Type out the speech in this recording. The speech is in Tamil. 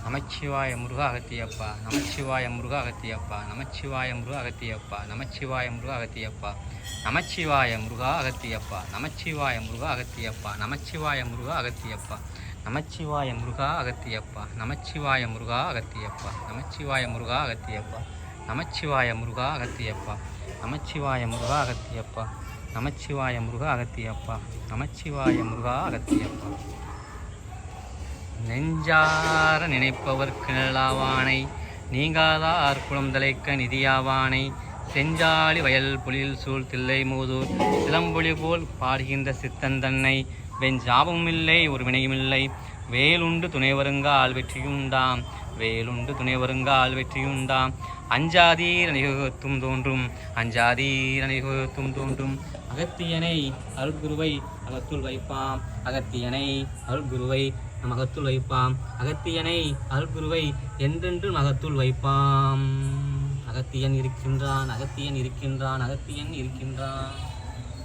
நமச்சிவாய முருகா அகத்தியப்பா. நமச்சிவாய முருகா அகத்தியப்பா. நமச்சிவாய முருகா அகத்தியப்பா. நமச்சிவாய முருகா அகத்தியப்பா. நமச்சிவாய முருகா அகத்தியப்பா. நமச்சிவாய முருகா அகத்தியப்பா. நமச்சிவாய முருகா அகத்தியப்பா. நமச்சிவாய முருகா அகத்தியப்பா. நமச்சிவாய முருகா அகத்தியப்பா. நமச்சிவாய முருகா அகத்தியப்பா. நமச்சிவாய முருகா அகத்தியப்பா. நமச்சிவாய முருகா அகத்தியப்பா. நமச்சிவாய முருகா அகத்தியப்பா. நமச்சிவாய முருகா அகத்தியப்பா. நெஞ்சார நினைப்பவர்க்கு நல்லாவானை, நீங்காதார் குளம் தலைக்க நிதியாவானை, செஞ்சாலி வயல் புலியில் சூழ் தில்லை மூதூர் சிலம்பொலி போல் பாடுகின்ற சித்தன் தன்னை, வெஞ்சாபமும் இல்லை ஒரு வினையுமில்லை, வேலுண்டு துணை வருங்கால் வெற்றியுண்டாம். வேலுண்டு துணை வருங்கால் வெற்றியுண்டாம். அஞ்சாதீர் அணிகுத்தும் தோன்றும். அஞ்சாதீர் அணிகுத்தும் தோன்றும். அகத்தியனை அருட்குருவை அகத்துள் வைப்பாம். அகத்தியனை அருட்குருவை நம் அகத்துள் வைப்பாம். அகத்தியனை அருட்குருவை என்றென்றும் அகத்துள் வைப்பாம். அகத்தியன் இருக்கின்றான். அகத்தியன் இருக்கின்றான். அகத்தியன் இருக்கின்றான்.